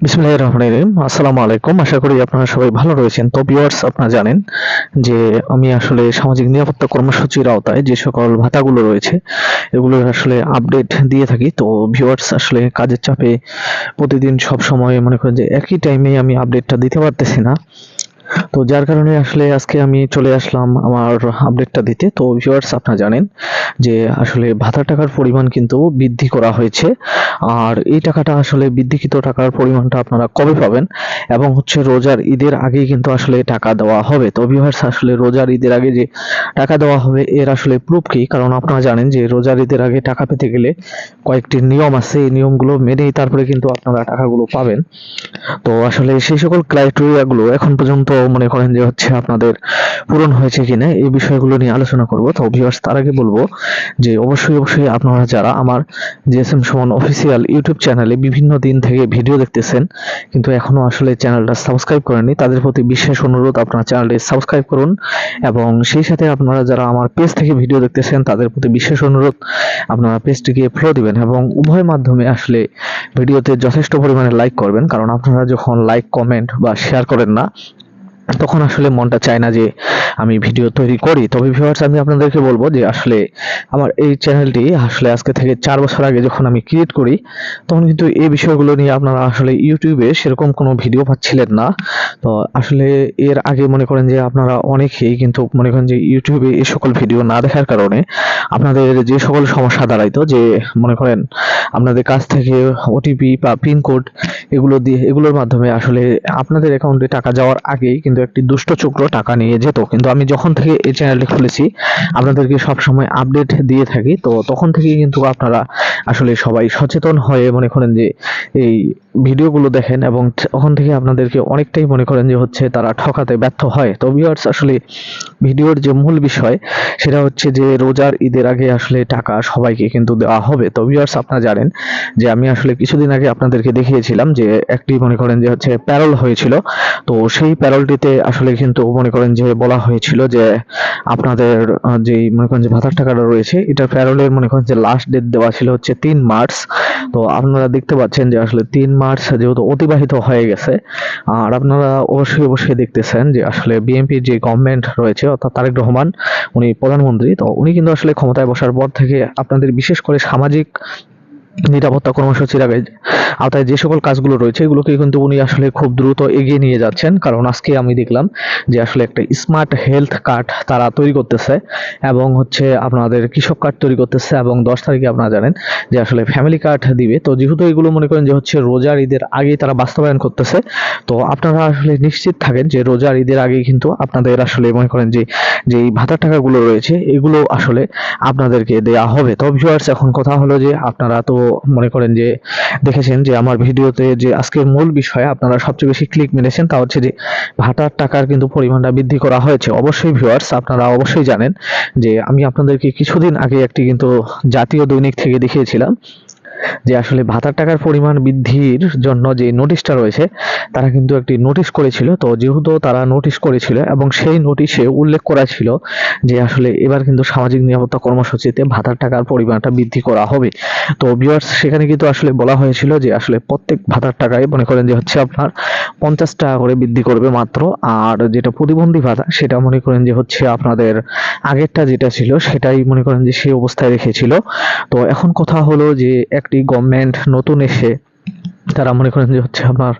বিসমিল্লাহির রহমানির রহিম। আসসালামু আলাইকুম। আশা করি আপনারা সবাই ভালো রয়েছেন। তো ভিউয়ার্স, আপনারা জানেন যে আমি আসলে সামাজিক নিরাপত্তা কর্মসূচির আওতায় যে সকল ভাতাগুলো রয়েছে এগুলোর আসলে আপডেট দিয়ে থাকি। তো ভিউয়ার্স, আসলে কাজের চাপে প্রতিদিন সব সময় মনে করেন যে একই টাইমে আমি আপডেটটা দিতে পারতেছি না। তো যার কারণে আসলে আজকে আমি চলে আসলাম আমার আপডেটটা দিতে। তো ভিউয়ার্স, আপনারা জানেন যে আসলে ভাতার টাকার পরিমাণ কিন্তু বৃদ্ধি করা হয়েছে। আর এই টাকাটা আসলে বৃদ্ধিকৃত টাকার পরিমাণটা আপনারা কবে পাবেন এবং হচ্ছে রোজার ঈদের আগেই কিন্তু আসলে টাকা দেওয়া হবে। তো ভিউয়ার্স, আসলে রোজার ঈদের আগে যে টাকা দেওয়া হবে এর আসলে প্রুফ কি? কারণ আপনারা জানেন যে রোজার ঈদের আগে টাকা পেতে গেলে কয়েকটি নিয়ম আছে। এই নিয়মগুলো মেনেই তারপরে কিন্তু আপনারা টাকাগুলো পাবেন। তো আসলে সেই সকল ক্রাইটেরিয়া গুলো এখন পর্যন্ত মনে করেন যে হচ্ছে আপনাদের পূরণ হয়েছে কিনা এই বিষয়গুলো নিয়ে আলোচনা করব। তো ভিউয়ার্স, তার আগে বলবো যে অবশ্যই আপনারা যারা আমার জিএসএম সুমন অফিসিয়াল ইউটিউব চ্যানেলে বিভিন্ন দিন থেকে ভিডিও দেখতেছেন কিন্তু এখনো আসলে চ্যানেলটা সাবস্ক্রাইব করেননি, তাদের প্রতি বিশেষ অনুরোধ আপনারা চ্যানেলটি সাবস্ক্রাইব করুন। এবং সেই সাথে আপনারা যারা আমার পেজ থেকে ভিডিও দেখতেছেন তাদের প্রতি বিশেষ অনুরোধ আপনারা পেজটিকে ফলো দিবেন এবং উভয় মাধ্যমে আসলে ভিডিওতে যথেষ্ট পরিমাণে লাইক করবেন। কারণ আপনারা যখন লাইক, কমেন্ট বা শেয়ার করেন না তখন আসলে মনটা চায় না যে আমি ভিডিও তৈরি করি। তবে ভিউয়ার্স, আমি আপনাদেরকে বলবো যে আসলে আমার এই চ্যানেলটি আসলে আজকে থেকে 4 বছর আগে যখন আমি ক্রিয়েট করি তখন কিন্তু এই বিষয়গুলো নিয়ে আপনারা আসলে ইউটিউবে সেরকম কোনো ভিডিও পাচ্ছিলেন না। তো আসলে এর আগে মনে করেন যে আপনারা অনেকেই কিন্তু মনে করেন যে ইউটিউবে এই সকল ভিডিও না দেখার কারণে আপনাদের যে সকল সমস্যা দাঁড়াইতো, যে মনে করেন আপনাদের কাছ থেকে ওটিপি বা পিন কোড এগুলোর মাধ্যমে আসলে আপনাদের অ্যাকাউন্টে টাকা যাওয়ার আগেই কিন্তু একটি দুষ্ট চক্র টাকা নিয়ে যেত। কিন্তু আমি যখন থেকে এই চ্যানেলটি খুলেছি আপনাদেরকে সব সময় আপডেট দিয়ে থাকি। তো তখন থেকেই কিন্তু আপনারা আসলে সবাই সচেতন হয়ে মনে করেন যে এই ভিডিওগুলো দেখেন এবং তখন থেকে আপনাদেরকে অনেকটাই মনে করেন যে হচ্ছে তারা ঠকাতে ব্যর্থ হয়। তো ভিউয়ার্স, আসলে ভিডিওর যে মূল বিষয় সেটা হচ্ছে যে রোজার ঈদের আগে আসলে টাকা সবাইকে কিন্তু দেওয়া হবে। তো ভিউয়ার্স, আপনারা জানেন যে আমি আসলে কিছুদিন আগে আপনাদেরকে দেখিয়েছিলাম যে একটি মনে করেন যে হচ্ছে প্যারোল হয়েছিল। তো সেই প্যারোলটিতে আসলে কিন্তু মনে করেন যে বলা হয়েছিল যে আপনাদের যেই মনে করেন যে ভাতার টাকাটা রয়েছে এটা প্যারোলের মনে করেন যে লাস্ট ডেট দেওয়া ছিল হচ্ছে 3 মার্চ। তো আপনারা দেখতে পাচ্ছেন যে আসলে 3 মার্চ যেহেতু অতিবাহিত হয়ে গেছে, আর আপনারা অবশ্যই দেখতেছেন যে আসলে বিএনপির যে গভর্নমেন্ট রয়েছে অর্থাৎ তারেক রহমান, উনি প্রধানমন্ত্রী। তো উনি কিন্তু আসলে ক্ষমতায় বসার পর থেকে আপনাদের বিশেষ করে সামাজিক নিরাপত্তা কর্মসূচির আওতায় যে সকল কাজগুলো রয়েছে এগুলোকে কিন্তু উনি আসলে খুব দ্রুত এগিয়ে নিয়ে যাচ্ছেন। কারণ আজকে আমি দেখলাম যে আসলে একটা স্মার্ট হেলথ কার্ড তারা তৈরি করতেছে এবং হচ্ছে আপনাদের কৃষক কার্ড তৈরি করতেছে এবং 10 তারিখে আপনারা জানেন যে আসলে ফ্যামিলি কার্ড দিবে। তো যেহেতু এগুলো মনে করেন যে হচ্ছে রোজার ঈদের আগেই তারা বাস্তবায়ন করতেছে, তো আপনারা আসলে নিশ্চিত থাকেন যে রোজার ঈদের আগেই কিন্তু আপনাদের আসলে মনে করেন যে যে ভাতার টাকাগুলো রয়েছে এগুলো আসলে আপনাদেরকে দেয়া হবে। তো ভিউয়ার্স, এখন কথা হলো যে আপনারা তো মনে করেন যে দেখেছেন যে আমার ভিডিওতে যে আজকের মূল বিষয়ে আপনারা সবচেয়ে বেশি ক্লিক মেরেছেন তা হচ্ছে যে ভাতার টাকার কিন্তু পরিমাণটা বৃদ্ধি করা হয়েছে। অবশ্যই ভিউয়ার্স, আপনারা অবশ্যই জানেন যে আমি আপনাদেরকে কিছুদিন আগে একটি কিন্তু জাতীয় দৈনিক থেকে দেখিয়েছিলাম যে আসলে ভাতার টাকার পরিমাণ বৃদ্ধির জন্য যে নোটিশটা রয়েছে তারা কিন্তু একটি নোটিশ করেছিল। তো যেহেতু তারা নোটিশ করেছিল এবং সেই নোটিশে উল্লেখ করা ছিল যে আসলে এবার কিন্তু সামাজিক নিরাপত্তা কর্মসূচিতে ভাতার টাকার পরিমাণটা বৃদ্ধি করা হবে। তো ভিউয়ার্স, সেখানে কিন্তু আসলে বলা হয়েছিল যে আসলে প্রত্যেক ভাতার টাকায় মনে করেন যে হচ্ছে আপনার 50 টাকা করে বৃদ্ধি করবে মাত্র। আর যেটা প্রতিবন্ধী ভাতা সেটা মনে করেন যে হচ্ছে আপনাদের আগেরটা যেটা ছিল সেটাই মনে করেন যে সেই অবস্থায় রেখেছিল। তো এখন কথা হলো যে একটি গভর্নমেন্ট নতুন এসে তারা মনে করেন যে হচ্ছে আপনার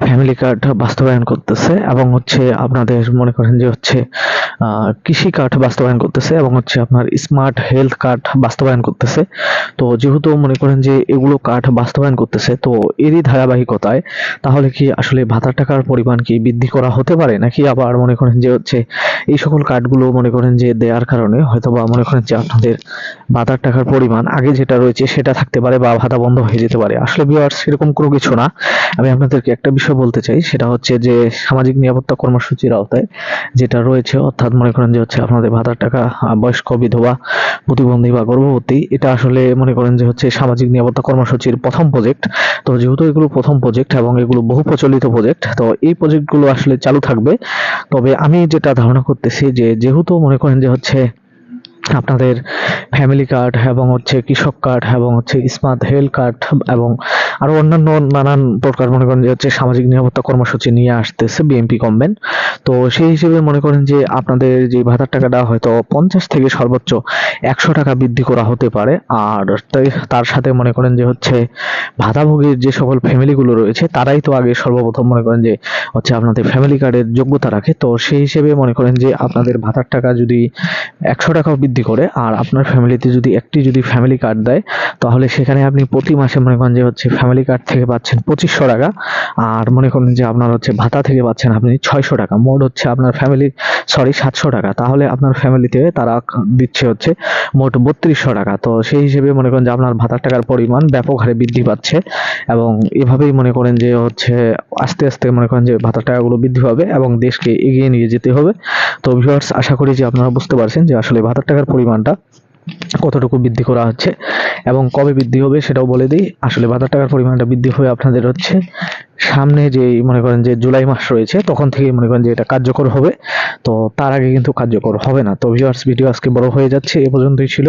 ফ্যামিলি কার্ড বাস্তবায়ন করতেছে এবং হচ্ছে আপনাদের মনে করেন যে হচ্ছে কৃষি কার্ড বাস্তবায়ন করতেছে এবং হচ্ছে আপনার স্মার্ট হেলথ কার্ড বাস্তবায়ন করতেছে। তো যেহেতু মনে করেন যে এগুলো কার্ড বাস্তবায়ন করতেছে, তো এরই ধারাবাহিকতায় তাহলে কি আসলে ভাতার টাকার পরিমাণ কি বৃদ্ধি করা হতে পারে, নাকি আবার মনে করেন যে হচ্ছে এই সকল কার্ডগুলো মনে করেন যে দেওয়ার কারণে হয়তোবা মনে করেন যে আপনাদের ভাতার টাকার পরিমাণ আগে যেটা রয়েছে সেটা থাকতে পারে বা ভাতা বন্ধ হয়ে যেতে পারে। আসলে ভিউয়ার্স, সেরকম কোনো কিছু না। আমি আপনাদেরকে একটা বিষয় বলতে চাই, সেটা হচ্ছে যে সামাজিক নিরাপত্তা কর্মসূচির আওতায় যেটা রয়েছে অর্থাৎ মনে করেন যে হচ্ছে আপনাদের ভাতার টাকা বয়স্ক, বিধবা, প্রতিবন্ধী বা গর্ভবতী, এটা আসলে মনে করেন যে হচ্ছে সামাজিক নিরাপত্তা কর্মসূচির প্রথম প্রজেক্ট। তো যেহেতু এগুলো প্রথম প্রজেক্ট এবং এগুলো বহু প্রচলিত প্রজেক্ট, তো এই প্রজেক্টগুলো আসলে চালু থাকবে। তবে আমি যেটা ধারণা করতেছি যে যেহেতু মনে করেন যে হচ্ছে আপনাদের ফ্যামিলি কার্ড এবং হচ্ছে কৃষক কার্ড এবং হচ্ছে স্মার্ট হেলথ কার্ড এবং আরো অন্যান্য নানান প্রকার মনে করেন যে হচ্ছে সামাজিক নিরাপত্তা কর্মসূচি নিয়ে আসতেছে বিএনপি গভর্নমেন্ট। তো সেই হিসেবে মনে করেন যে আপনাদের যে ভাতার টাকাটা হয়তো 50 থেকে সর্বোচ্চ 100 টাকা বৃদ্ধি করা হতে পারে। আর তার সাথে মনে করেন যে হচ্ছে ভাতাভোগীর যে সকল ফ্যামিলিগুলো রয়েছে তারাই তো আগে সর্বপ্রথম মনে করেন যে হচ্ছে আপনাদের ফ্যামিলি কার্ডের যোগ্যতা রাখে। তো সেই হিসেবে মনে করেন যে আপনাদের ভাতার টাকা যদি 100 টাকাও বৃদ্ধি করে আর আপনার ফ্যামিলিতে যদি ফ্যামিলি কার্ড দেয়, তাহলে সেখানে আপনি প্রতি মাসে মনে করেন যে হচ্ছে ফ্যামিলি কার্ড থেকে পাচ্ছেন 2500 টাকা, আর মনে করেন যে আপনার হচ্ছে ভাতা থেকে পাচ্ছেন আপনি 600 টাকা। মোট হচ্ছে আপনার 700 টাকা। তাহলে আপনার ফ্যামিলিতে তারা দিচ্ছে হচ্ছে মোট 3200 টাকা। তো সেই হিসেবে মনে করেন যে আপনার ভাতার টাকার পরিমাণ ব্যাপক হারে বৃদ্ধি পাচ্ছে এবং এভাবেই মনে করেন যে হচ্ছে আস্তে আস্তে মনে করেন যে ভাতার টাকাগুলো বৃদ্ধি পাবে এবং দেশকে এগিয়ে নিয়ে যেতে হবে। তো ভিউয়ার্স, আশা করি যে আপনারা বুঝতে পারছেন যে আসলে ভাতার টাকার পরিমাণটা কতটুকু বৃদ্ধি করা হচ্ছে এবং কবে বৃদ্ধি হবে সেটাও বলে দিই। আসলে ভাতার টাকার পরিমাণটা বৃদ্ধি হয়ে আপনাদের হচ্ছে সামনে যে মনে করেন যে জুলাই মাস রয়েছে তখন থেকে মনে করেন যে এটা কার্যকর হবে। তো তার আগে কিন্তু কার্যকর হবে না। তো ভিউয়ার্স, ভিডিও আজকে বড় হয়ে যাচ্ছে, এ পর্যন্তই ছিল।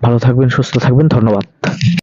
ভালো থাকবেন, সুস্থ থাকবেন, ধন্যবাদ।